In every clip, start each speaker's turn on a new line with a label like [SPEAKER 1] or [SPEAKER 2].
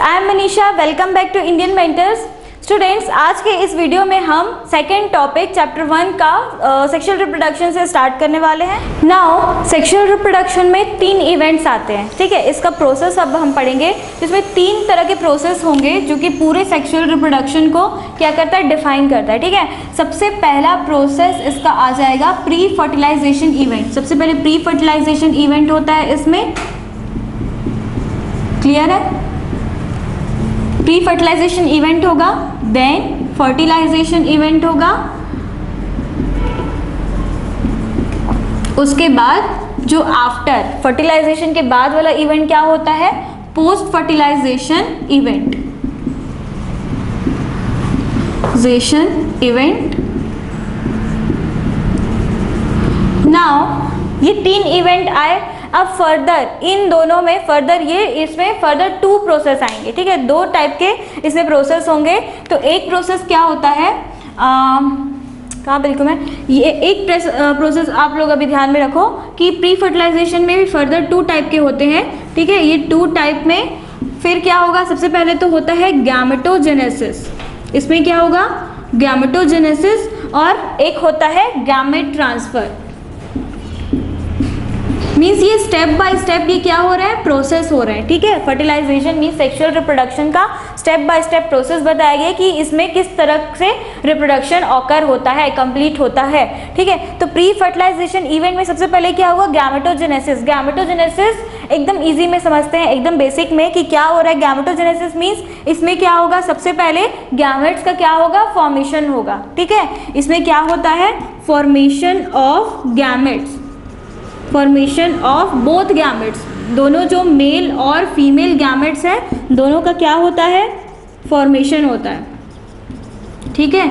[SPEAKER 1] I am Manisha, welcome back to Indian mentors. Students, आज के इस वीडियो में हम सेकेंड टॉपिक चैप्टर 1 का सेक्सुअल रिप्रोडक्शन से स्टार्ट करने वाले हैं। नाउ सेक्सुअल रिप्रोडक्शन में 3 इवेंट्स आते हैं, ठीक है। इसका प्रोसेस अब हम पढ़ेंगे, जिसमें 3 तरह के प्रोसेस होंगे जो कि पूरे सेक्सुअल रिप्रोडक्शन को क्या करता है, डिफाइन करता है, ठीक है। सबसे पहला प्रोसेस इसका आ जाएगा प्री फर्टिलाइजेशन इवेंट। सबसे पहले प्री फर्टिलाइजेशन इवेंट होता है इसमें, क्लियर है। प्री फर्टिलाइजेशन इवेंट होगा, देन फर्टिलाइजेशन इवेंट होगा, उसके बाद जो आफ्टर फर्टिलाइजेशन के बाद वाला इवेंट क्या होता है, पोस्ट फर्टिलाइजेशन इवेंट। नाउ ये 3 इवेंट आए। अब फर्दर इन दोनों में फर्दर इसमें फर्दर 2 प्रोसेस आएंगे, ठीक है। 2 टाइप के इसमें प्रोसेस होंगे। तो एक प्रोसेस क्या होता है, कहाँ पे लिखूँ मैं, ये एक प्रोसेस आप लोग अभी ध्यान में रखो कि प्री फर्टिलाइजेशन में भी फर्दर 2 टाइप के होते हैं, ठीक है। ये 2 टाइप में फिर क्या होगा, सबसे पहले तो होता है गैमेटोजेनेसिस। इसमें क्या होगा, गैमेटोजेनेसिस, और एक होता है गैमेट ट्रांसफर। मीन्स ये स्टेप बाय स्टेप ये क्या हो रहा है, प्रोसेस हो रहा है, ठीक है। फर्टिलाइजेशन मीन्स सेक्सुअल रिप्रोडक्शन का स्टेप बाय स्टेप प्रोसेस बताया गया कि इसमें किस तरह से रिप्रोडक्शन ऑकर होता है, कंप्लीट होता है, ठीक है। तो प्री फर्टिलाइजेशन इवेंट में सबसे पहले क्या हुआ, गैमेटोजेनेसिस। गैमेटोजेनेसिस एकदम इजी में समझते हैं, एकदम बेसिक में कि क्या हो रहा है। गैमेटोजेनेसिस मीन्स इसमें क्या होगा, सबसे पहले गैमेट्स का क्या होगा, फॉर्मेशन होगा, ठीक है। इसमें क्या होता है, formation of gametes, formation of both gametes. दोनों जो मेल और फीमेल गैमेट्स हैं, दोनों का क्या होता है, फॉर्मेशन होता है, ठीक है,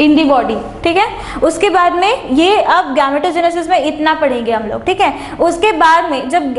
[SPEAKER 1] इन दी बॉडी, ठीक है। उसके बाद में ये अब गैमेटोजेनेसिस में इतना पढ़ेंगे हम लोग, ठीक है। उसके बाद में जब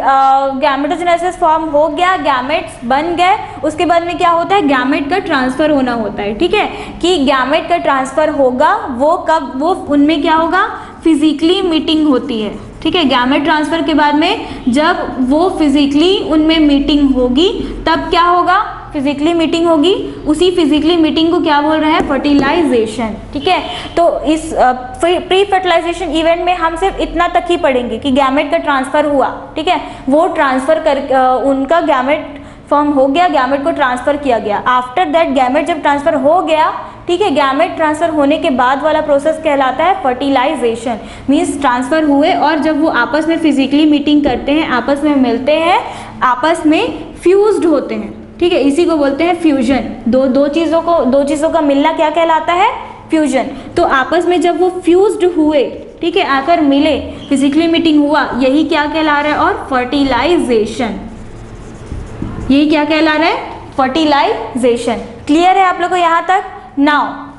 [SPEAKER 1] गैमेटोजेनेसिस फॉर्म हो गया, गैमेट्स बन गए, उसके बाद में क्या होता है, गैमेट का ट्रांसफर होना होता है, ठीक है। कि गैमेट का ट्रांसफर होगा वो कब, वो उनमें क्या होगा, फिजिकली मीटिंग होती है, ठीक है। गैमेट ट्रांसफर के बाद में जब वो फिजिकली उनमें मीटिंग होगी तब क्या होगा, फिजिकली मीटिंग होगी। उसी फिजिकली मीटिंग को क्या बोल रहे हैं, फर्टिलाइजेशन, ठीक है। तो इस प्री फर्टिलाइजेशन इवेंट में हम सिर्फ इतना तक ही पढ़ेंगे कि गैमेट का ट्रांसफर हुआ, ठीक है। वो ट्रांसफर कर उनका गैमेट फॉर्म हो गया, गैमेट को ट्रांसफर किया गया। आफ्टर दैट गैमेट जब ट्रांसफर हो गया, ठीक है, गैमेट ट्रांसफर होने के बाद वाला प्रोसेस कहलाता है फर्टिलाइजेशन। मीन्स ट्रांसफर हुए और जब वो आपस में फिजिकली मीटिंग करते हैं, आपस में मिलते हैं, आपस में फ्यूज्ड होते हैं, ठीक है। इसी को बोलते हैं फ्यूजन। दो चीज़ों का मिलना क्या कहलाता है, फ्यूजन। तो आपस में जब वो फ्यूज्ड हुए, ठीक है, आकर मिले, फिजिकली मीटिंग हुआ, यही क्या कहला रहा है, और फर्टिलाइजेशन, यही क्या कहला रहा है, फर्टिलाइजेशन। क्लियर है आप लोगों को यहाँ तक। नाउ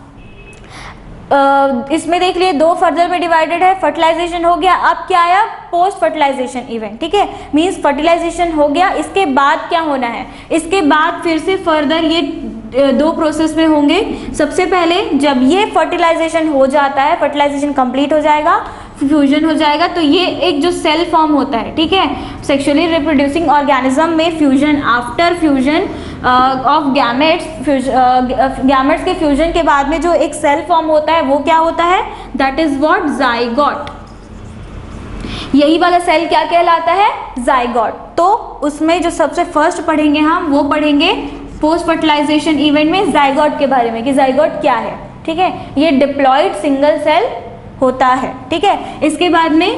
[SPEAKER 1] इसमें देख लिए 2 फर्दर में डिवाइडेड है। फर्टिलाइजेशन हो गया, अब क्या आया, पोस्ट फर्टिलाइजेशन इवेंट, ठीक है। मींस फर्टिलाइजेशन हो गया, इसके बाद क्या होना है, इसके बाद फिर से फर्दर ये 2 प्रोसेस में होंगे। सबसे पहले जब ये फर्टिलाइजेशन हो जाता है, फर्टिलाइजेशन कंप्लीट हो जाएगा, फ्यूजन हो जाएगा, तो ये एक जो सेल फॉर्म होता है, ठीक है। सेक्सुअली रिप्रोड्यूसिंग ऑर्गेनिज्म में fusion, after fusion of gametes, gametes के फ्यूजन के बाद में जो एक सेल फॉर्म होता है वो क्या होता है, दैट इज व्हाट, जाइगोट। यही वाला सेल क्या कहलाता है, जाइगोट। तो उसमें जो सबसे फर्स्ट पढ़ेंगे हम, वो पढ़ेंगे पोस्ट फर्टिलाइजेशन इवेंट में जाइगोट के बारे में, कि जाइगोट क्या है, ठीक है। ये डिप्लॉयड सिंगल सेल होता है, ठीक है। इसके बाद में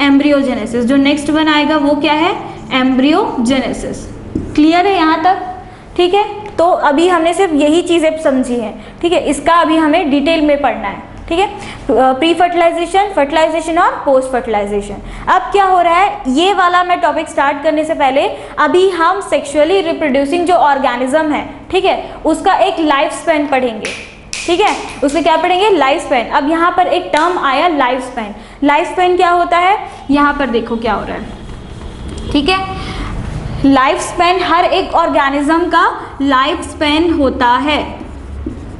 [SPEAKER 1] एम्ब्रियोजेनेसिस, जो नेक्स्ट वन आएगा वो क्या है, एम्ब्रियोजेनेसिस। क्लियर है यहाँ तक, ठीक है। तो अभी हमने सिर्फ यही चीज़ें समझी हैं, ठीक है। इसका अभी हमें डिटेल में पढ़ना है, ठीक है। प्री फर्टिलाइजेशन, फर्टिलाइजेशन और पोस्ट फर्टिलाइजेशन। अब क्या हो रहा है, ये वाला मैं टॉपिक स्टार्ट करने से पहले अभी हम सेक्सुअली रिप्रोड्यूसिंग जो ऑर्गेनिज्म है, ठीक है, उसका एक लाइफ स्पैन पढ़ेंगे, ठीक है। उसमें क्या पढ़ेंगे, लाइफ स्पैन। अब यहाँ पर एक टर्म आया, लाइफ स्पैन। लाइफ स्पैन क्या होता है, यहाँ पर देखो क्या हो रहा है, ठीक है। लाइफ स्पैन, हर एक ऑर्गेनिज्म का लाइफ स्पैन होता है,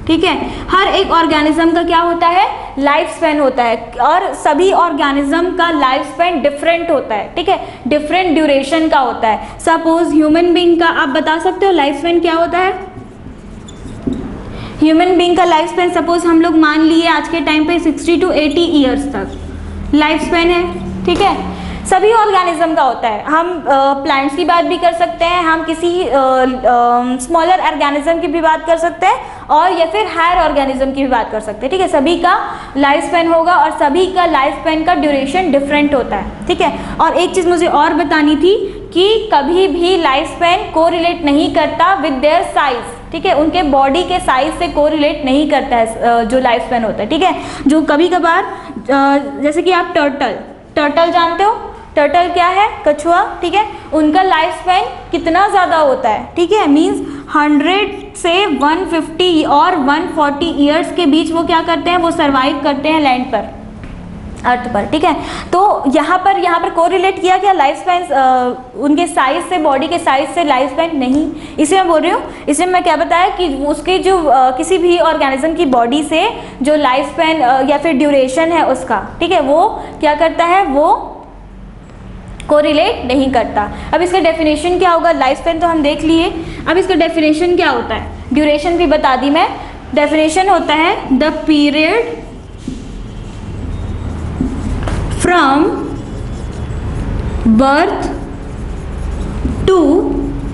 [SPEAKER 1] ठीक है। हर एक ऑर्गेनिज्म का क्या होता है, लाइफ स्पैन होता है, और सभी ऑर्गेनिज्म का लाइफ स्पैन डिफरेंट होता है, ठीक है, डिफरेंट ड्यूरेशन का होता है। सपोज ह्यूमन बीइंग का आप बता सकते हो लाइफ स्पैन क्या होता है? ह्यूमन बीइंग का लाइफ स्पैन सपोज हम लोग मान लिए आज के टाइम पे 60 to 80 ईयर्स तक लाइफ स्पैन है, ठीक है। सभी ऑर्गेनिज्म का होता है। हम प्लांट्स की बात भी कर सकते हैं, हम किसी स्मॉलर ऑर्गेनिज्म की भी बात कर सकते हैं, और या फिर हायर ऑर्गेनिज्म की भी बात कर सकते हैं, ठीक है। सभी का लाइफ स्पैन होगा और सभी का लाइफ स्पैन का ड्यूरेशन डिफरेंट होता है, ठीक है। और एक चीज़ मुझे और बतानी थी कि कभी भी लाइफ स्पैन कोरिलेट नहीं करता विद देयर साइज, ठीक है, उनके बॉडी के साइज से कोरिलेट नहीं करता है जो लाइफ स्पैन होता है, ठीक है। जो कभी कभार जैसे कि आप टर्टल जानते हो, टर्टल क्या है, कछुआ, ठीक है, उनका लाइफ स्पैन कितना ज़्यादा होता है, ठीक है, मीन्स 100 से 150 और 140 ईयर्स के बीच वो क्या करते हैं, वो सर्वाइव करते हैं लैंड पर, अर्थ पर, ठीक है। तो यहाँ पर कोरिलेट किया क्या लाइफ स्पैन उनके साइज से, बॉडी के साइज से लाइफ स्पैन नहीं, इसे मैं बोल रही हूँ। इसलिए मैं क्या बताया कि उसके जो किसी भी ऑर्गेनिज्म की बॉडी से जो लाइफ स्पैन या फिर ड्यूरेशन है उसका, ठीक है, वो क्या करता है, वो कोरिलेट नहीं करता। अब इसका डेफिनेशन क्या होगा, लाइफ स्पैन तो हम देख लिए, अब इसका डेफिनेशन क्या होता है, ड्यूरेशन भी बता दी मैं। डेफिनेशन होता है the period from birth to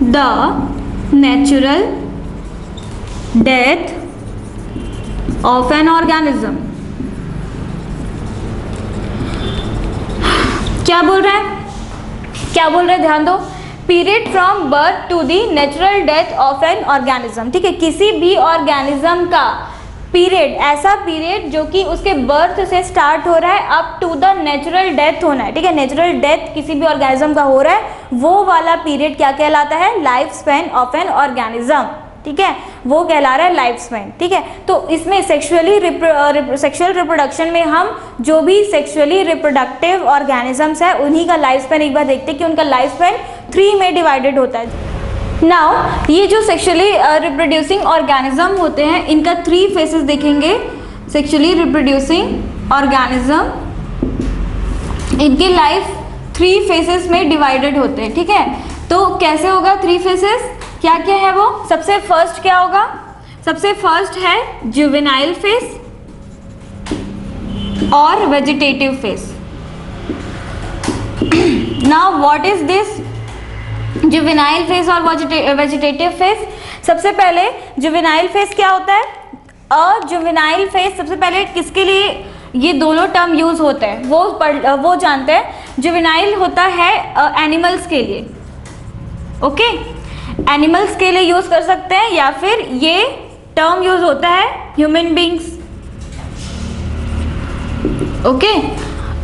[SPEAKER 1] the natural death of an organism. क्या बोल रहा है, क्या बोल रहे हैं, ध्यान दो। Period from birth to the natural death of an organism, ठीक है, किसी भी ऑर्गेनिज्म का पीरियड, ऐसा पीरियड जो कि उसके बर्थ से स्टार्ट हो रहा है up to the natural death होना है, ठीक है, नेचुरल डेथ किसी भी ऑर्गेनिज्म का हो रहा है, वो वाला पीरियड क्या कहलाता है, life span of an organism, ठीक है, वो कहला रहा है लाइफ स्पैन, ठीक है। तो इसमें सेक्सुअल रिप्रोडक्शन में हम जो भी सेक्सुअली रिप्रोडक्टिव ऑर्गेनिजम्स है उन्हीं का लाइफ स्पैन एक बार देखते हैं कि उनका लाइफ स्पैन 3 में डिवाइडेड होता है। नाउ ये जो सेक्सुअली रिप्रोड्यूसिंग ऑर्गेनिज्म होते हैं इनका 3 फेसेस देखेंगे। सेक्सुअली रिप्रोड्यूसिंग ऑर्गेनिज्म, इनके लाइफ 3 फेसेस में डिवाइडेड होते हैं, ठीक है। तो कैसे होगा 3 फेसेस, क्या क्या है वो, सबसे फर्स्ट क्या होगा, सबसे फर्स्ट है जुवेनाइल फेस और vegetative face. Now what is this juvenile face और वेजिटेटिव फेस? सबसे पहले जुवेनाइल फेस क्या होता है, जुवेनाइल फेस सबसे पहले किसके लिए ये दोनों टर्म यूज होते हैं वो जानते हैं। जुवेनाइल होता है एनिमल्स के लिए, ओके, एनिमल्स के लिए यूज कर सकते हैं, या फिर ये टर्म यूज होता है ह्यूमन बींग्स, ओके।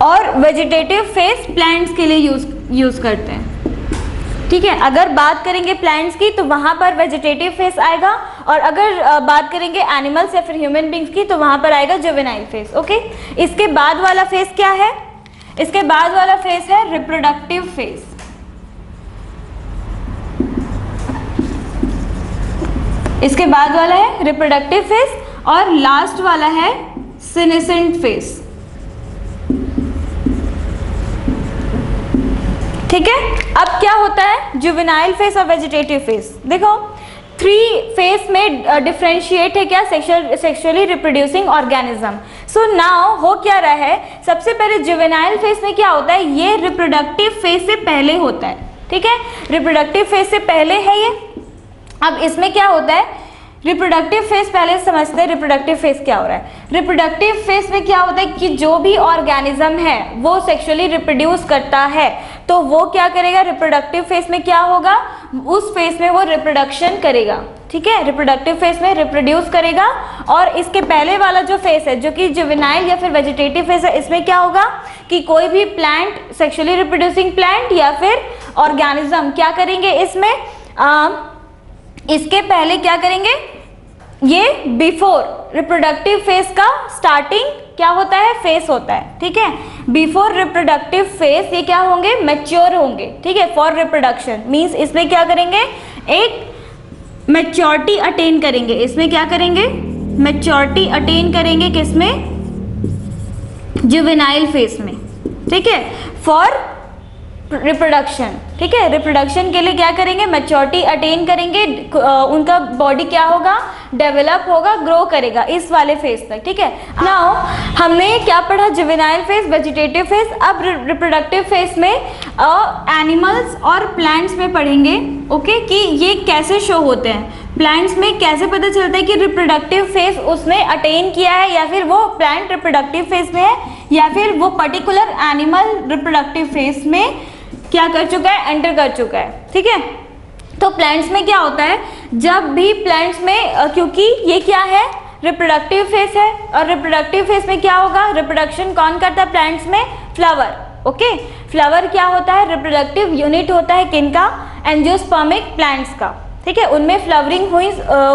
[SPEAKER 1] और वेजिटेटिव फेस प्लांट्स के लिए यूज करते हैं, ठीक है। अगर बात करेंगे प्लांट्स की तो वहां पर वेजिटेटिव फेस आएगा, और अगर बात करेंगे एनिमल्स या फिर ह्यूमन बींग्स की तो वहां पर आएगा जुवेनाइल फेस, ओके। इसके बाद वाला फेस क्या है, इसके बाद वाला फेस है रिप्रोडक्टिव फेस। इसके बाद वाला है रिप्रोडक्टिव फेस और लास्ट वाला है सीनेसेंट फेस, ठीक है। अब क्या होता है जुवेनाइल फेस और वेजिटेटिव फेस, देखो 3 फेस में डिफरेंशिएट है क्या, sexually reproducing organism. So now हो क्या रहा है, सबसे पहले जुवेनाइल फेस में क्या होता है, ये रिप्रोडक्टिव फेस से पहले होता है, ठीक है, रिप्रोडक्टिव फेस से पहले है ये। अब इसमें क्या होता है, रिप्रोडक्टिव फेस पहले समझते हैं रिप्रोडक्टिव फेस क्या हो रहा है। रिप्रोडक्टिव फेस में क्या होता है कि जो भी ऑर्गेनिज्म है वो सेक्सुअली रिप्रोड्यूस करता है, तो वो क्या करेगा, रिप्रोडक्टिव फेस में क्या होगा, उस फेस में वो रिप्रोडक्शन करेगा, ठीक है, रिप्रोडक्टिव फेस में रिप्रोड्यूस करेगा। और इसके पहले वाला जो फेस है जो कि जुवेनाइल या फिर वेजिटेटिव फेस है, इसमें क्या होगा कि कोई भी प्लांट, सेक्सुअली रिप्रोड्यूसिंग प्लांट या फिर ऑर्गेनिज्म क्या करेंगे, इसमें इसके पहले क्या करेंगे, ये बिफोर रिप्रोडक्टिव फेस का स्टार्टिंग क्या होता है, फेस होता है, ठीक है। बिफोर रिप्रोडक्टिव फेस ये क्या होंगे, मैच्योर होंगे, ठीक है, फॉर रिप्रोडक्शन मींस इसमें क्या करेंगे, एक मैच्योरिटी अटेन करेंगे, इसमें क्या करेंगे, मैच्योरिटी अटेन करेंगे किसमें, जुवेनाइल फेज में, ठीक है, फॉर रिप्रोडक्शन, ठीक है, रिप्रोडक्शन के लिए क्या करेंगे, मैच्योरिटी अटेन करेंगे, उनका बॉडी क्या होगा, डेवलप होगा, ग्रो करेगा इस वाले फेज तक, ठीक है। नाउ हमने क्या पढ़ा, जुवेनाइल फेज, वेजिटेटिव फेज। अब रिप्रोडक्टिव फेज में एनिमल्स और प्लांट्स में पढ़ेंगे, ओके, कि ये कैसे शो होते हैं। प्लांट्स में कैसे पता चलता है कि रिप्रोडक्टिव फेज उसने अटेन किया है, या फिर वो प्लांट रिप्रोडक्टिव फेज में है, या फिर वो पर्टिकुलर एनिमल रिप्रोडक्टिव फेज में क्या कर चुका है, एंटर कर चुका है, ठीक है। तो प्लांट्स में क्या होता है, जब भी प्लांट्स में क्योंकि ये क्या है, रिप्रोडक्टिव फेज है, और रिप्रोडक्टिव फेज में क्या होगा, रिप्रोडक्शन कौन करता है प्लांट्स में, फ्लावर, ओके। फ्लावर क्या होता है, रिप्रोडक्टिव यूनिट होता है किनका, एंजियोस्पर्मिक प्लांट्स का, ठीक है। उनमें फ्लावरिंग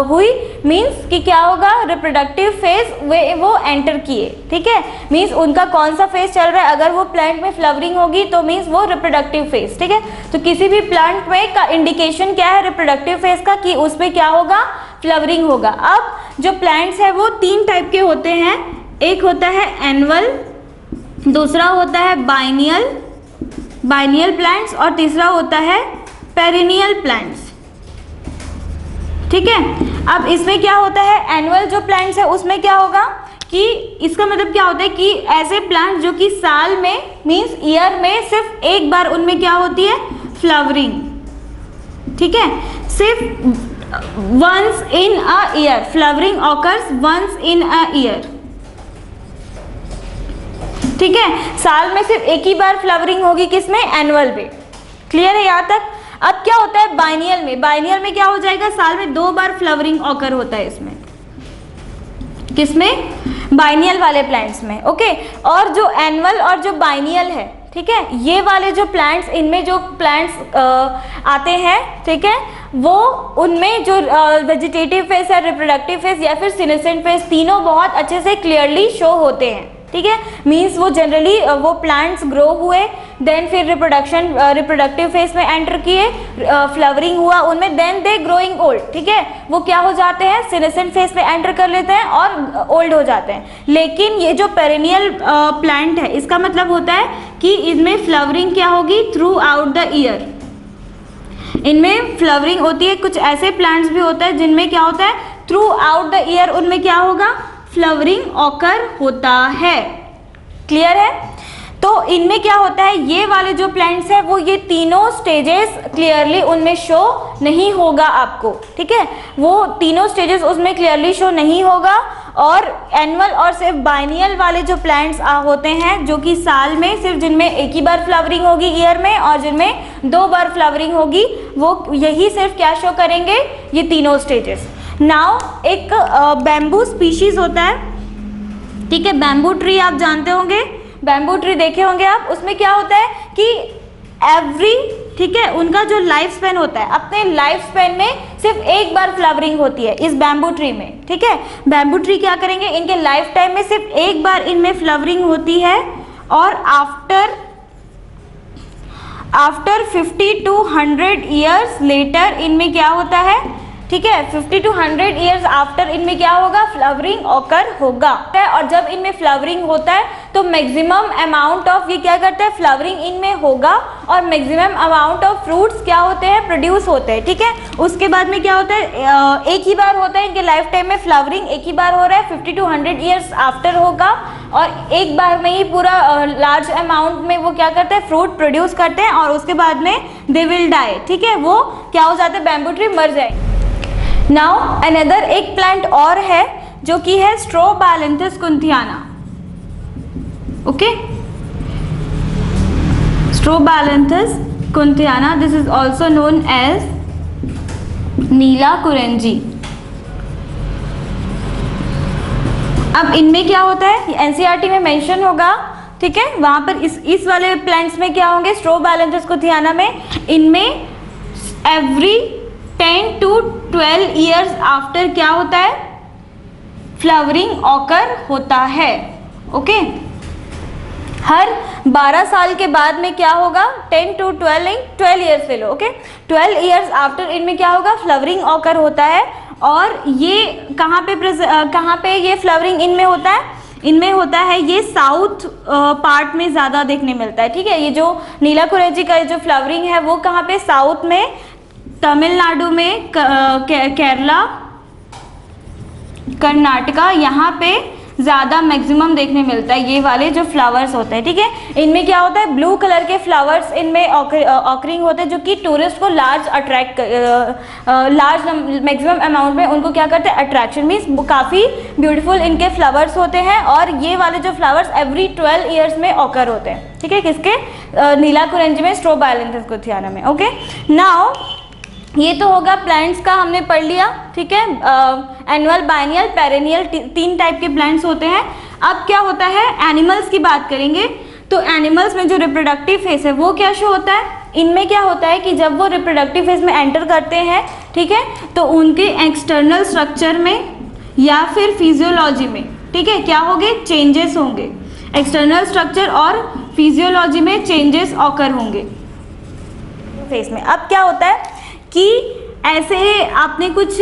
[SPEAKER 1] हुई मीन्स कि क्या होगा, रिप्रोडक्टिव फेज वो एंटर किए, ठीक है। मीन्स उनका कौन सा फेज चल रहा है, अगर वो प्लांट में फ्लावरिंग होगी तो मीन्स वो रिप्रोडक्टिव फेज, ठीक है। तो किसी भी प्लांट में का इंडिकेशन क्या है, रिप्रोडक्टिव फेज का, कि उसमें क्या होगा, फ्लावरिंग होगा। अब जो प्लांट्स है वो 3 टाइप के होते हैं, एक होता है एनुअल, दूसरा होता है बाइनियल प्लांट्स, और तीसरा होता है पेरिनियल प्लांट्स, ठीक है। अब इसमें क्या होता है, एनुअल जो प्लांट्स है उसमें क्या होगा कि इसका मतलब क्या होता है कि ऐसे प्लांट्स जो कि साल में मींस ईयर में सिर्फ एक बार उनमें क्या होती है, फ्लावरिंग, ठीक है, सिर्फ once in a year, flowering occurs once in a year, ठीक है। साल में सिर्फ एक ही बार फ्लावरिंग होगी, किसमें, एनुअल में, क्लियर है यहाँ तक। अब क्या होता है बाइनियल में, बाइनियल में क्या हो जाएगा, साल में 2 बार फ्लावरिंग ऑकर होता है इसमें, किसमें, बाइनियल वाले प्लांट्स में, ओके। और जो एनुअल और जो बाइनियल है, ठीक है, ये वाले जो प्लांट्स, इनमें जो प्लांट्स आते हैं, ठीक है, वो उनमें जो वेजिटेटिव फेज है, रिप्रोडक्टिव फेज या फिर सीनेसेंट फेज, तीनों बहुत अच्छे से क्लियरली शो होते हैं, ठीक है। मीन्स वो जनरली वो प्लांट्स ग्रो हुए, देन फिर रिप्रोडक्टिव फेज में एंटर किए, फ्लावरिंग हुआ उनमें, देन दे ग्रोइंग ओल्ड, ठीक है, वो क्या हो जाते हैं, सीनेसेंट फेज में एंटर कर लेते हैं और ओल्ड हो जाते हैं। लेकिन ये जो पेरेनियल प्लांट है, इसका मतलब होता है कि इनमें फ्लावरिंग क्या होगी, थ्रू आउट द ईयर, इनमें फ्लावरिंग होती है। कुछ ऐसे प्लांट्स भी होता है जिनमें क्या होता है, थ्रू आउट द ईयर उनमें क्या होगा, फ्लावरिंग ऑकर होता है, क्लियर है। तो इनमें क्या होता है, ये वाले जो प्लांट्स है वो ये तीनों स्टेजेस क्लियरली उनमें शो नहीं होगा आपको, ठीक है, वो तीनों स्टेजेस उसमें क्लियरली शो नहीं होगा। और एनुअल और सिर्फ बाइनियल वाले जो प्लांट्स होते हैं, जो कि साल में सिर्फ जिनमें एक ही बार फ्लावरिंग होगी ईयर में, और जिनमें 2 बार फ्लावरिंग होगी, वो यही सिर्फ क्या शो करेंगे, ये तीनों स्टेजेस। नाउ एक बैम्बू स्पीशीज होता है, ठीक है, बैम्बू ट्री आप जानते होंगे, बैम्बू ट्री देखे होंगे आप। उसमें क्या होता है कि एवरी, ठीक है, उनका जो लाइफ स्पेन होता है, अपने लाइफ स्पेन में सिर्फ एक बार फ्लावरिंग होती है इस बैम्बू ट्री में, ठीक है। बैम्बू ट्री क्या करेंगे, इनके लाइफ टाइम में सिर्फ एक बार इनमें फ्लावरिंग होती है, और आफ्टर 50 to 100 ईयर्स लेटर इनमें क्या होता है, ठीक है, 50 to 100 ईयर्स आफ्टर इनमें क्या होगा, फ्लावरिंग ऑकर होगा। और जब इनमें फ्लावरिंग होता है तो मैक्सिमम अमाउंट ऑफ ये क्या करता है, फ्लावरिंग इनमें होगा, और मैक्सिमम अमाउंट ऑफ फ्रूट्स क्या होते हैं, प्रोड्यूस होते हैं, ठीक है। उसके बाद में क्या होता है, एक ही बार होता है इनके लाइफ टाइम में, फ्लावरिंग एक ही बार हो रहा है, 50 to 100 ईयर्स आफ्टर होगा, और एक बार में ही पूरा लार्ज अमाउंट में वो क्या करते हैं, फ्रूट प्रोड्यूस करते हैं, और उसके बाद में दे विल डाई, ठीक है, वो क्या हो जाता है, बैम्बू ट्री मर जाएंगे। नाउ अनदर एक प्लांट और है जो कि है Strobilanthes kunthiana, okay, Strobilanthes kunthiana, this is also known as Neela Kurinji. अब इनमें क्या होता है, एनसीईआरटी में मेंशन होगा, ठीक है, वहां पर इस वाले प्लांट्स में क्या होंगे, स्ट्रोबालैंथस कुंथियाना में, इनमें एवरी 10 to 12 ईयर्स आफ्टर क्या होता है, फ्लावरिंग ऑकर होता है, ओके। हर 12 साल के बाद में क्या होगा, 10 to 12 ईयर्स ले लो, ओके, 12 ईयर्स आफ्टर इनमें क्या होगा, फ्लावरिंग ऑकर होता है, और ये कहाँ पे ये फ्लावरिंग इनमें होता है, इनमें होता है ये साउथ पार्ट में ज़्यादा देखने मिलता है, ठीक है। ये जो नीलाकुरेंजी का जो फ्लावरिंग है वो कहाँ पे, साउथ में, तमिलनाडु में, केरला, कर्नाटका, यहाँ पे ज़्यादा मैक्सिमम देखने मिलता है ये वाले जो फ्लावर्स होते हैं, ठीक है। इनमें क्या होता है, ब्लू कलर के फ्लावर्स इनमें ऑकरिंग होते हैं, जो कि टूरिस्ट को लार्ज मैक्सिमम अमाउंट में उनको क्या करते हैं, अट्रैक्शन मीन्स काफ़ी ब्यूटीफुल इनके फ्लावर्स होते हैं। और ये वाले जो फ्लावर्स एवरी 12 ईयर्स में ऑकर होते हैं, ठीक है, किसके, नीलाकुरेंजी में, स्ट्रोबाइलेंथस गुथियाना में। ओके, नाउ ये तो होगा प्लांट्स का, हमने पढ़ लिया, ठीक है। एनुअल, बाइनियल, पेरेनियल, 3 टाइप के प्लांट्स होते हैं। अब क्या होता है, एनिमल्स की बात करेंगे। तो एनिमल्स में जो रिप्रोडक्टिव फेज है वो क्या शो होता है, इनमें क्या होता है कि जब वो रिप्रोडक्टिव फेज में एंटर करते हैं, ठीक है, तो उनके एक्सटर्नल स्ट्रक्चर में या फिर फिजियोलॉजी में, ठीक है, क्या होंगे, चेंजेस होंगे। एक्सटर्नल स्ट्रक्चर और फिजियोलॉजी में चेंजेस ऑकर होंगे फेज में। अब क्या होता है कि ऐसे आपने कुछ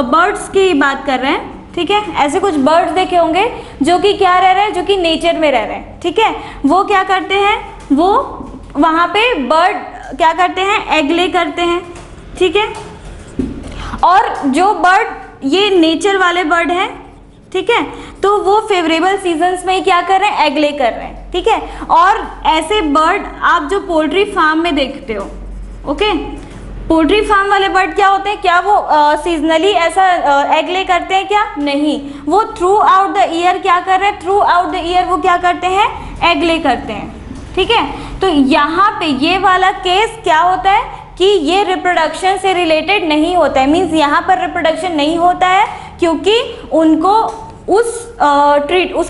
[SPEAKER 1] बर्ड्स की बात कर रहे हैं, ठीक है, ऐसे कुछ बर्ड्स देखे होंगे जो कि क्या रह रहे हैं, जो कि नेचर में रह रहे हैं, ठीक है। वो क्या करते हैं, वो वहाँ पे बर्ड क्या करते हैं, एग ले करते हैं, ठीक है। और जो बर्ड ये नेचर वाले बर्ड हैं, ठीक है, तो वो फेवरेबल सीजन्स में ही क्या कर रहे हैं, एग ले कर रहे हैं, ठीक है। और ऐसे बर्ड आप जो पोल्ट्री फार्म में देखते हो, ओके, पोल्ट्री फार्म वाले बर्ड क्या होते हैं, क्या वो सीजनली ऐसा एग ले करते हैं, क्या नहीं, वो थ्रू आउट द ईयर क्या कर रहे हैं, थ्रू आउट द ईयर वो क्या करते हैं, एग ले करते हैं, ठीक है। तो यहाँ पे ये वाला केस क्या होता है कि ये रिप्रोडक्शन से रिलेटेड नहीं होता है, मीन्स यहाँ पर रिप्रोडक्शन नहीं होता है, क्योंकि उनको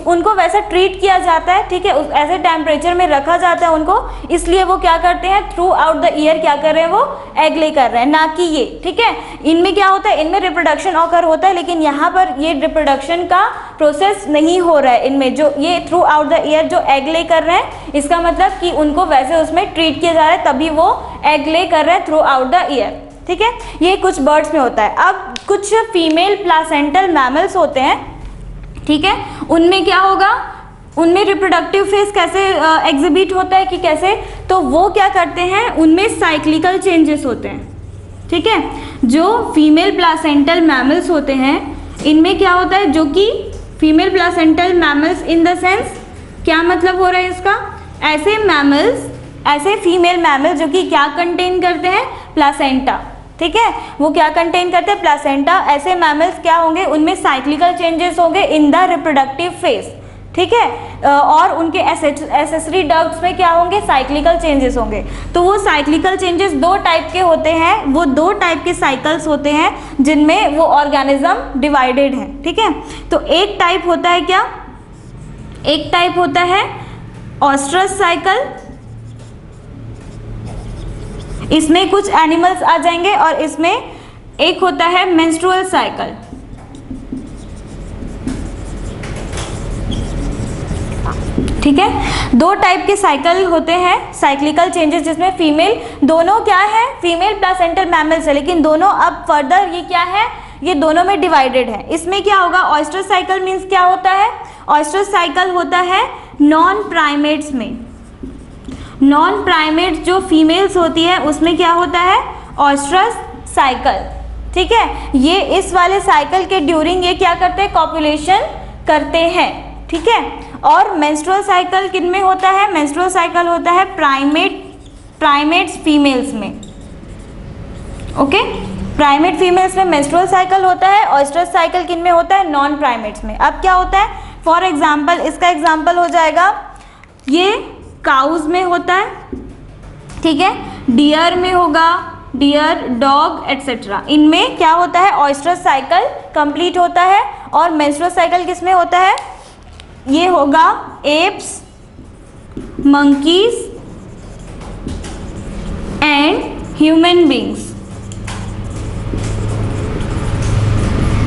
[SPEAKER 1] उनको वैसा ट्रीट किया जाता है, ठीक है, ऐसे टेम्परेचर में रखा जाता है उनको, इसलिए वो क्या करते हैं, थ्रू आउट द ईयर क्या कर रहे हैं, वो एग ले कर रहे हैं, ना कि ये, ठीक है। इनमें क्या होता है, इनमें रिप्रोडक्शन ऑकर होता है, लेकिन यहाँ पर ये रिप्रोडक्शन का प्रोसेस नहीं हो रहा है इनमें, जो ये थ्रू आउट द ईयर जो एग ले कर रहे हैं, इसका मतलब कि उनको वैसे उसमें ट्रीट किया जा रहा है, तभी वो एग ले कर रहे हैं थ्रू आउट द ईयर, ठीक है। ये कुछ बर्ड्स में होता है। अब कुछ फीमेल प्लासेंटल मैमल्स होते हैं, ठीक है, उनमें क्या होगा, उनमें रिप्रोडक्टिव फेज कैसे एग्जिबिट होता है कि कैसे, तो वो क्या करते हैं, उनमें साइक्लिकल चेंजेस होते हैं, ठीक है। जो फीमेल प्लासेंटल मैमल्स होते हैं इनमें क्या होता है, जो कि female placental mammals in the sense क्या मतलब हो रहा है इसका, ऐसे मैमल्स, ऐसे फीमेल मैमल जो कि क्या कंटेन करते हैं, प्लासेंटा, ठीक है, वो क्या कंटेन करते हैं, प्लासेंटा। ऐसे मैमल्स क्या होंगे, उनमें साइक्लिकल चेंजेस होंगे इन द रिप्रोडक्टिव फेज, ठीक है, और उनके एसेसरी डक्ट्स में क्या होंगे, साइक्लिकल चेंजेस होंगे। तो वो साइक्लिकल चेंजेस 2 टाइप के होते हैं, वो 2 टाइप के साइकिल्स होते हैं जिनमें वो ऑर्गेनिज्म डिवाइडेड है, ठीक है। तो एक टाइप होता है क्या, एक टाइप होता है ऑस्ट्रस साइकिल, इसमें कुछ एनिमल्स आ जाएंगे, और इसमें एक होता है मेंस्ट्रुअल साइकिल, ठीक है। 2 टाइप के साइकिल होते हैं, साइक्लिकल चेंजेस, जिसमें फीमेल, दोनों क्या है, फीमेल प्लासेंटल मैमल्स है, लेकिन दोनों अब फर्दर ये क्या है, ये दोनों में डिवाइडेड है। इसमें क्या होगा, ऑयस्टर साइकिल मीन्स क्या होता है, ऑयस्टर साइकिल होता है नॉन प्राइमेट्स में, नॉन प्राइमेट जो फीमेल्स होती है उसमें क्या होता है, ऑयस्ट्रस साइकिल, ठीक है। ये इस वाले साइकिल के ड्यूरिंग ये क्या करते हैं, कॉपुलेशन करते हैं, ठीक है। और मेंस्ट्रुअल साइकिल किन में होता है, मेंस्ट्रुअल साइकिल होता है प्राइमेट्स फीमेल्स में, ओके, प्राइमेट फीमेल्स में मेंस्ट्रुअल साइकिल होता है, ऑयस्ट्रस साइकिल किन में होता है, नॉन प्राइमेट्स में। अब क्या होता है, फॉर एग्जाम्पल, इसका एग्जाम्पल हो जाएगा, ये काउज में होता है, ठीक है, डियर में होगा, डियर, डॉग एटसेट्रा, इनमें क्या होता है, ऑयस्ट्रस साइकिल कंप्लीट होता है। और मेंस्ट्रुअल साइकिल किस में होता है, ये होगा apps, monkeys and human beings,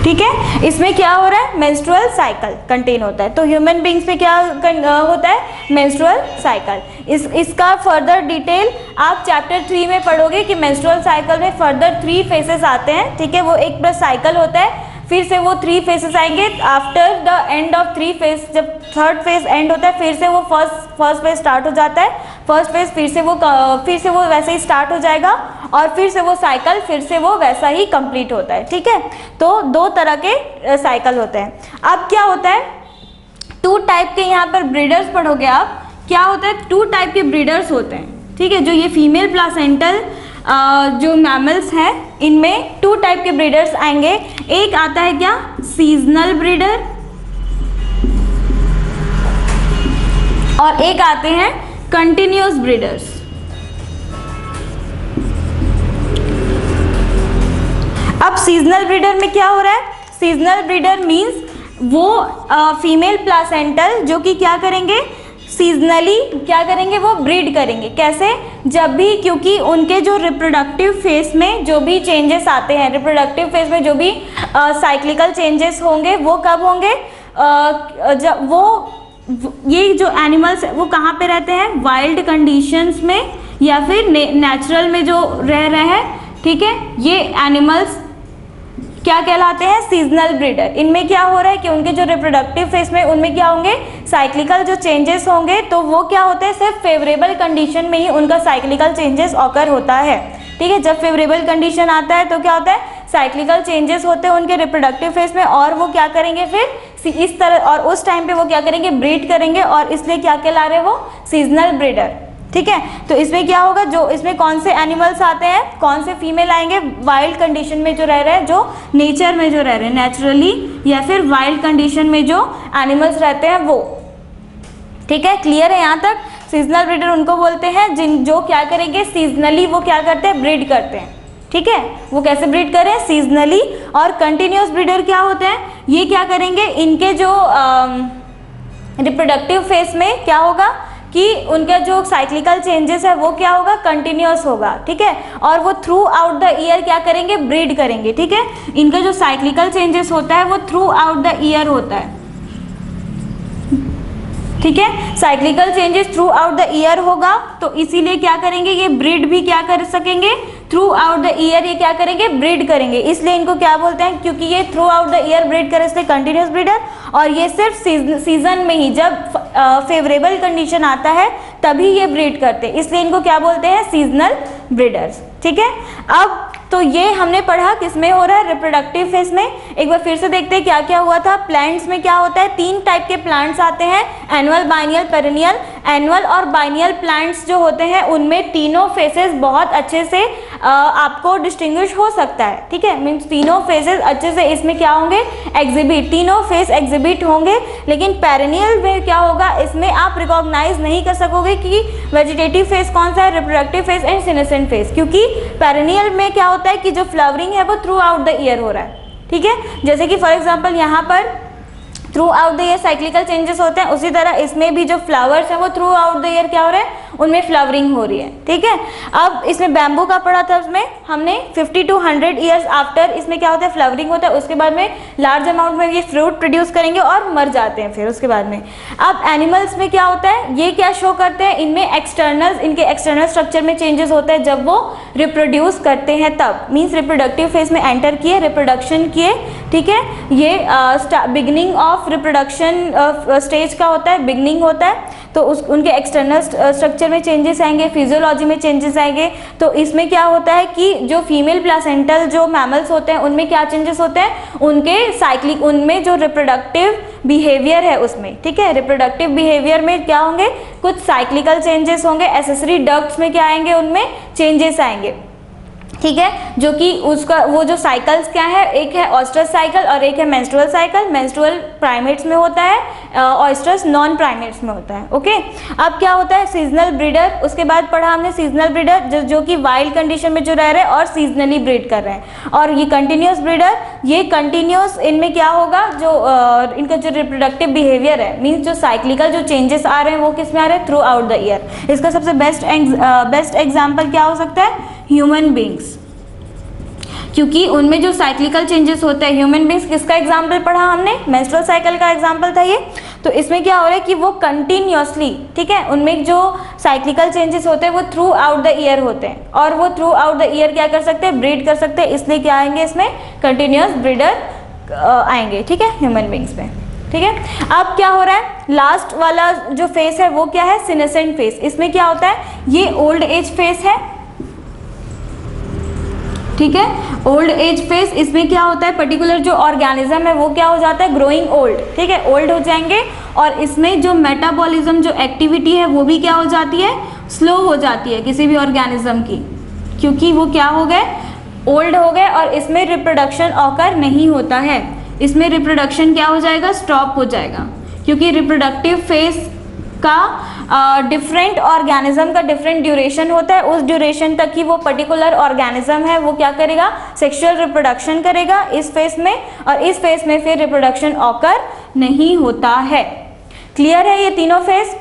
[SPEAKER 1] ठीक है। इसमें क्या हो रहा है, मेंस्ट्रुअल साइकिल कंटेन होता है। तो ह्यूमन बींग्स में क्या होता है, मेंस्ट्रुअल साइकिल। इसका फर्दर डिटेल आप चैप्टर 3 में पढ़ोगे कि मेंस्ट्रुअल साइकिल में फर्दर 3 फेसेस आते हैं, ठीक है। वो एक प्लस साइकिल होता है, फिर से वो 3 फेसेस आएंगे after the end of 3 phase. जब थर्ड फेज एंड होता है फिर से वो फर्स्ट फेज स्टार्ट हो जाता है, फर्स्ट फेज फिर से वो वैसे ही स्टार्ट हो जाएगा और फिर से वो साइकिल फिर से वो वैसा ही कंप्लीट होता है, ठीक है। तो 2 तरह के साइकिल होते हैं। अब क्या होता है, 2 टाइप के यहाँ पर ब्रीडर्स पढ़ोगे आप। क्या होता है, 2 टाइप के ब्रीडर्स होते हैं, ठीक है। जो ये फीमेल प्लासेंटल जो मैमल्स हैं इनमें 2 टाइप के ब्रीडर्स आएंगे। एक आता है क्या, सीजनल ब्रीडर, और एक आते हैं कंटिन्यूअस ब्रीडर्स। अब सीजनल ब्रीडर में क्या हो रहा है, सीजनल ब्रीडर मींस वो फीमेल प्लासेंटल जो कि क्या करेंगे, सीजनली क्या करेंगे, वो ब्रीड करेंगे। कैसे, जब भी, क्योंकि उनके जो रिप्रोडक्टिव फेज में जो भी चेंजेस आते हैं, रिप्रोडक्टिव फेज में जो भी साइक्लिकल चेंजेस होंगे वो कब होंगे, जब वो ये जो एनिमल्स वो कहाँ पे रहते हैं, वाइल्ड कंडीशंस में या फिर नेचुरल में जो रह रहे हैं, ठीक है। ये एनिमल्स क्या कहलाते हैं, सीजनल ब्रीडर। इनमें क्या हो रहा है कि उनके जो रिप्रोडक्टिव फेज में उनमें क्या होंगे, साइक्लिकल जो चेंजेस होंगे, तो वो क्या होते हैं, सिर्फ फेवरेबल कंडीशन में ही उनका साइक्लिकल चेंजेस ऑकर होता है, ठीक है। जब फेवरेबल कंडीशन आता है तो क्या होता है, साइक्लिकल चेंजेस होते हैं उनके रिप्रोडक्टिव फेज में, और वो क्या करेंगे फिर इस तरह, और उस टाइम पे वो क्या करेंगे, ब्रीड करेंगे, और इसलिए क्या कहला रहे हैं वो, सीजनल ब्रीडर, ठीक है। तो इसमें क्या होगा, जो इसमें कौन से एनिमल्स आते हैं, कौन से फीमेल आएंगे, वाइल्ड कंडीशन में जो रह रहे हैं, जो नेचर में जो रह रहे हैं, नेचुरली या फिर वाइल्ड कंडीशन में जो एनिमल्स रहते हैं वो, ठीक है। क्लियर है यहाँ तक। सीजनल ब्रीडर उनको बोलते हैं जो क्या करेंगे, सीजनली वो क्या करते हैं, ब्रीड करते हैं, ठीक है। वो कैसे ब्रीड करें, सीजनली। और कंटिन्यूअस ब्रीडर क्या होते हैं, ये क्या करेंगे, इनके जो रिप्रोडक्टिव फेज में क्या होगा कि उनका जो साइक्लिकल चेंजेस है वो क्या होगा, कंटिन्यूअस होगा, ठीक है। और वो थ्रू आउट द ईयर क्या करेंगे, ब्रीड करेंगे, ठीक है। इनका जो साइक्लिकल चेंजेस होता है वो थ्रू आउट द ईयर होता है, ठीक है। Cyclical changes through out the year होगा, तो इसीलिए क्या करेंगे, ये ब्रीड भी क्या कर सकेंगे, थ्रू आउट द ईयर ये क्या करेंगे, ब्रीड करेंगे। इसलिए इनको क्या बोलते हैं, क्योंकि ये through out the year breed करे, इसलिए कंटिन्यूअस ब्रीडर। और ये सिर्फ सीजन में ही, जब फेवरेबल कंडीशन आता है तभी ये ब्रीड करते हैं, इसलिए इनको क्या बोलते हैं, सीजनल ब्रीडर्स, ठीक है। अब तो ये हमने पढ़ा किसमें हो रहा है, रिप्रोडक्टिव फेज में। एक बार फिर से देखते हैं क्या क्या हुआ था। प्लांट्स में क्या होता है, 3 टाइप के प्लांट्स आते हैं, एनुअल, बाइनियल, पेरेनियल। एनुअल और बाइनियल प्लांट्स जो होते हैं उनमें तीनों फेसेस बहुत अच्छे से आपको डिस्टिंग्विश हो सकता है, ठीक है। मीन्स तीनों फेसेस अच्छे से इसमें क्या होंगे, एग्जिबिट, तीनों फेस एग्जिबिट होंगे। लेकिन पेरेनियल में क्या होगा, इसमें आप रिकॉग्नाइज नहीं कर सकोगे कि वेजिटेटिव फेज कौन सा है, reproductive phase and senescent phase, क्योंकि पेरेनियल में क्या होता है कि जो फ्लावरिंग है वो थ्रू आउट द ईयर हो रहा है, ठीक है। जैसे कि फॉर एग्जांपल यहाँ पर through out the year cyclical changes होते हैं, उसी तरह इसमें भी जो फ्लावर्स हैं वो थ्रू आउट द ईयर क्या हो रहा है, उनमें फ्लावरिंग हो रही है, ठीक है। अब इसमें बैम्बू का पढ़ा था, उसमें हमने 50 to 100 ईयर्स आफ्टर इसमें क्या होता है, फ्लावरिंग होता है, उसके बाद में लार्ज अमाउंट में ये फ्रूट प्रोड्यूस करेंगे और मर जाते हैं फिर उसके बाद में। अब एनिमल्स में क्या होता है, ये क्या शो करते हैं, इनमें इनके एक्सटर्नल स्ट्रक्चर में चेंजेस होता है जब वो रिप्रोड्यूस करते हैं, तब मीन्स रिप्रोडक्टिव फेज में एंटर किए, रिप्रोडक्शन किए, ठीक है। ये बिगिनिंग ऑफ रिप्रोडक्शन स्टेज का होता है, बिगनिंग होता है, तो उनके एक्सटर्नल स्ट्रक्चर में चेंजेस आएंगे, फिजियोलॉजी में चेंजेस आएंगे। तो इसमें क्या होता है कि जो फीमेल प्लासेंटल जो मैमल्स होते हैं उनमें क्या चेंजेस होते हैं, उनके साइक्लिक, उनमें जो रिप्रोडक्टिव बिहेवियर है उसमें, ठीक है। रिप्रोडक्टिव बिहेवियर में क्या होंगे, कुछ साइक्लिकल चेंजेस होंगे, एसेसरी डक्ट्स में क्या आएंगे, उनमें चेंजेस आएंगे, ठीक है। जो कि उसका वो जो साइकिल्स क्या है, एक है ऑयस्टरस साइकिल और एक है मेंस्ट्रुअल साइकिल। मेंस्ट्रुअल प्राइमेट्स में होता है, ऑयस्टरस नॉन प्राइमेट्स में होता है, ओके। अब क्या होता है, सीजनल ब्रीडर, उसके बाद पढ़ा हमने सीजनल ब्रीडर जो कि वाइल्ड कंडीशन में जो रह रहे हैं और सीजनली ब्रीड कर रहे हैं। और ये कंटिन्यूअस ब्रीडर, ये कंटिन्यूअस, इनमें क्या होगा, जो इनका जो रिप्रोडक्टिव बिहेवियर है, मीन्स जो साइक्लिकल जो चेंजेस आ रहे हैं वो किस में आ रहे हैं, थ्रू आउट द ईयर। इसका सबसे बेस्ट एग्जाम्पल क्या हो सकता है, ह्यूमन बींग्स। क्योंकि उनमें जो साइक्लिकल चेंजेस होते हैं, ह्यूमन बींग्स किसका एग्जाम्पल पढ़ा हमने, मेंस्ट्रुअल साइकिल का एग्जाम्पल था ये। तो इसमें क्या हो रहा है कि वो कंटिन्यूअसली, ठीक है, उनमें जो साइक्लिकल चेंजेस होते हैं वो थ्रू आउट द ईयर होते हैं, और वो थ्रू आउट द ईयर क्या कर सकते हैं, ब्रीड कर सकते हैं, इसलिए क्या आएंगे इसमें, कंटिन्यूअस ब्रीडर आएंगे, ठीक है, ह्यूमन बींग्स में। ठीक है, अब क्या हो रहा है, लास्ट वाला जो फेस है वो क्या है, सीनेसेंट फेस। इसमें क्या होता है, ये ओल्ड एज फेस है, ठीक है, ओल्ड एज फेस। इसमें क्या होता है, पर्टिकुलर जो ऑर्गेनिज्म है वो क्या हो जाता है, ग्रोइंग ओल्ड, ठीक है, ओल्ड हो जाएंगे, और इसमें जो मेटाबॉलिज्म जो एक्टिविटी है वो भी क्या हो जाती है, स्लो हो जाती है किसी भी ऑर्गेनिज्म की, क्योंकि वो क्या हो गए, ओल्ड हो गए, और इसमें रिप्रोडक्शन ऑकर नहीं होता है, इसमें रिप्रोडक्शन क्या हो जाएगा, स्टॉप हो जाएगा, क्योंकि रिप्रोडक्टिव फेज का डिफरेंट ऑर्गेनिज्म का डिफरेंट ड्यूरेशन होता है, उस ड्यूरेशन तक ही वो पर्टिकुलर ऑर्गेनिज्म है वो क्या करेगा, सेक्सुअल रिप्रोडक्शन करेगा इस फेज में, और इस फेज में फिर रिप्रोडक्शन ऑकर नहीं होता है। क्लियर है ये तीनों फेज।